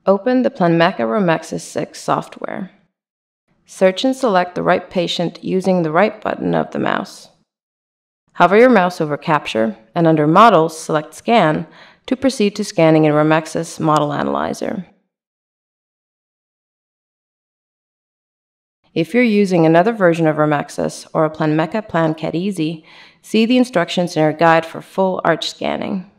Open the Planmeca 6 software. Search and select the right patient using the right button of the mouse. Hover your mouse over Capture, and under Models, select Scan to proceed to scanning in Ramexis Model Analyzer. If you're using another version of Ramexis or a Planmeca PlanCat Easy, see the instructions in our guide for full arch scanning.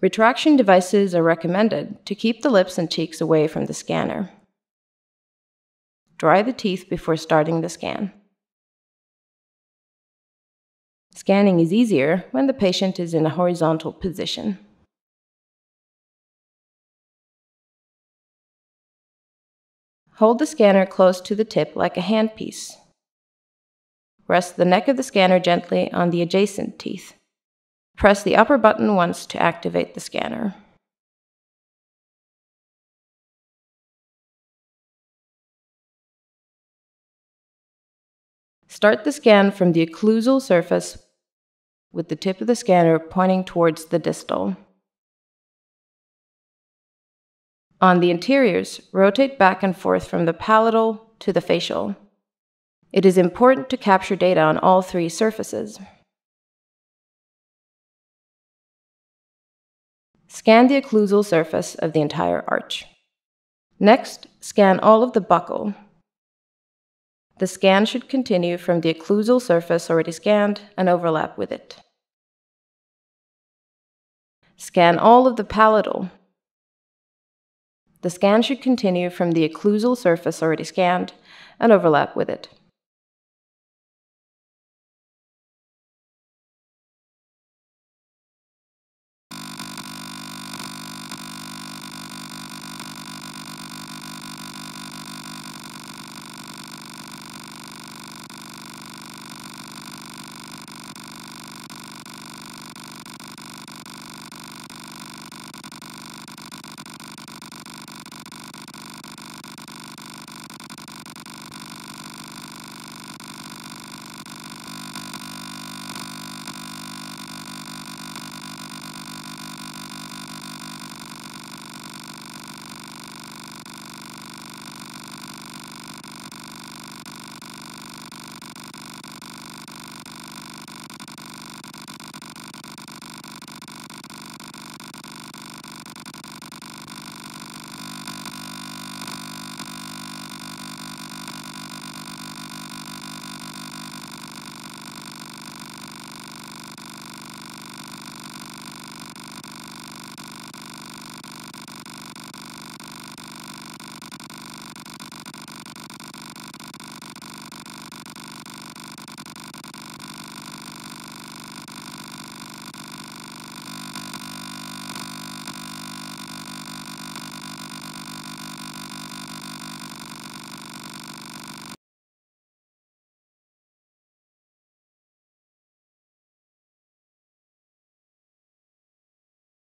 Retraction devices are recommended to keep the lips and cheeks away from the scanner. Dry the teeth before starting the scan. Scanning is easier when the patient is in a horizontal position. Hold the scanner close to the tip like a handpiece. Rest the neck of the scanner gently on the adjacent teeth. Press the upper button once to activate the scanner. Start the scan from the occlusal surface with the tip of the scanner pointing towards the distal. On the interiors, rotate back and forth from the palatal to the facial. It is important to capture data on all three surfaces. Scan the occlusal surface of the entire arch. Next, scan all of the buccal. The scan should continue from the occlusal surface already scanned and overlap with it. Scan all of the palatal. The scan should continue from the occlusal surface already scanned and overlap with it.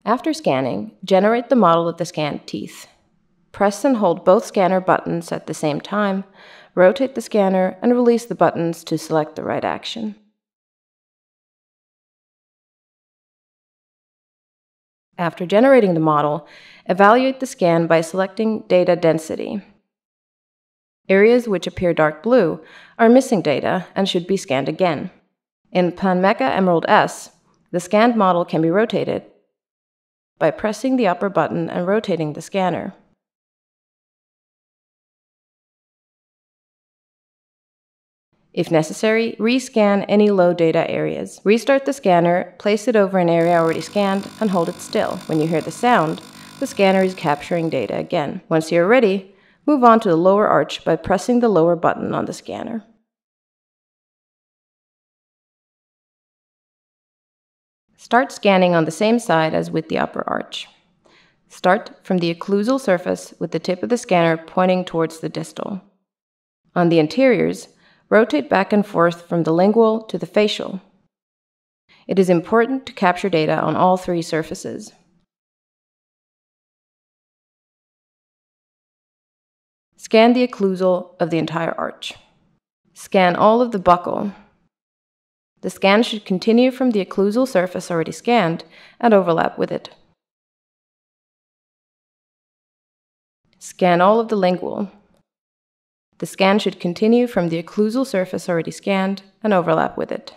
After scanning, generate the model of the scanned teeth. Press and hold both scanner buttons at the same time, rotate the scanner, and release the buttons to select the right action. After generating the model, evaluate the scan by selecting Data Density. Areas which appear dark blue are missing data and should be scanned again. In Planmeca Emerald S, the scanned model can be rotated by pressing the upper button and rotating the scanner. If necessary, rescan any low data areas. Restart the scanner, place it over an area already scanned, and hold it still. When you hear the sound, the scanner is capturing data again. Once you're ready, move on to the lower arch by pressing the lower button on the scanner. Start scanning on the same side as with the upper arch. Start from the occlusal surface with the tip of the scanner pointing towards the distal. On the interiors, rotate back and forth from the lingual to the facial. It is important to capture data on all three surfaces. Scan the occlusal of the entire arch. Scan all of the buccal. The scan should continue from the occlusal surface already scanned and overlap with it. Scan all of the lingual. The scan should continue from the occlusal surface already scanned and overlap with it.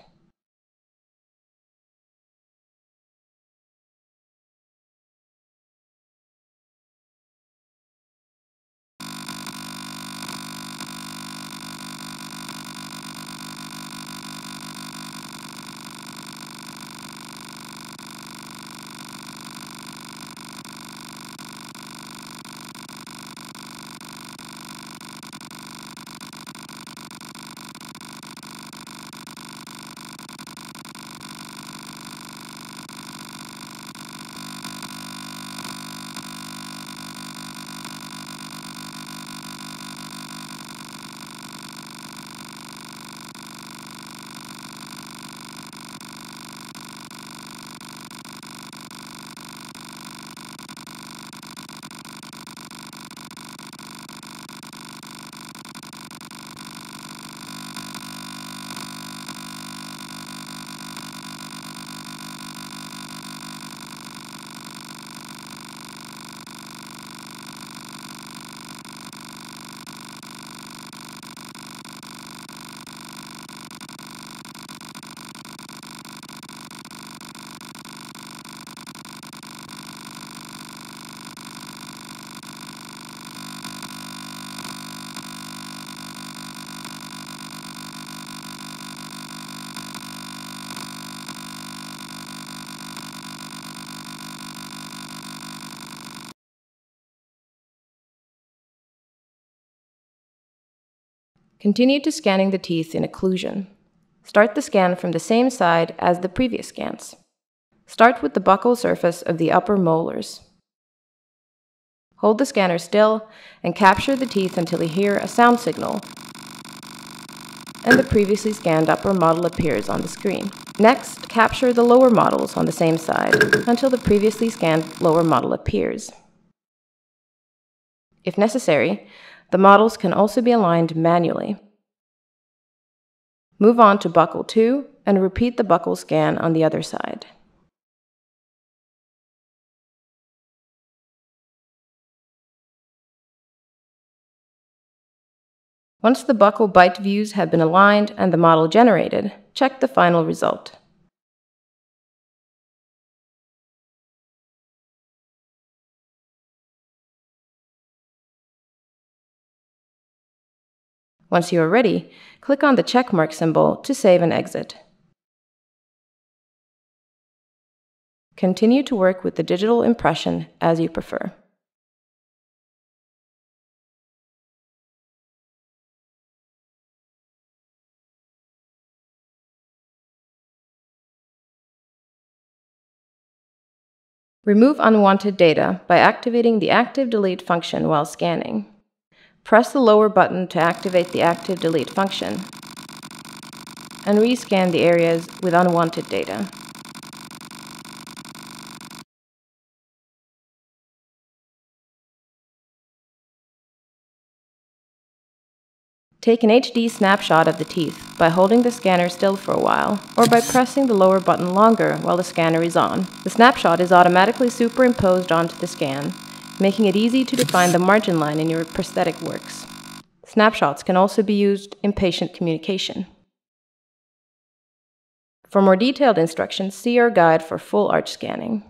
Continue to scanning the teeth in occlusion. Start the scan from the same side as the previous scans. Start with the buccal surface of the upper molars. Hold the scanner still and capture the teeth until you hear a sound signal and the previously scanned upper model appears on the screen. Next, capture the lower models on the same side until the previously scanned lower model appears. If necessary, the models can also be aligned manually. Move on to buccal 2 and repeat the buccal scan on the other side. Once the buccal bite views have been aligned and the model generated, check the final result. Once you are ready, click on the checkmark symbol to save and exit. Continue to work with the digital impression as you prefer. Remove unwanted data by activating the Active Delete function while scanning. Press the lower button to activate the Active Delete function and rescan the areas with unwanted data. Take an HD snapshot of the teeth by holding the scanner still for a while, or by pressing the lower button longer while the scanner is on. The snapshot is automatically superimposed onto the scan, making it easy to define the margin line in your prosthetic works. Snapshots can also be used in patient communication. For more detailed instructions, see our guide for full arch scanning.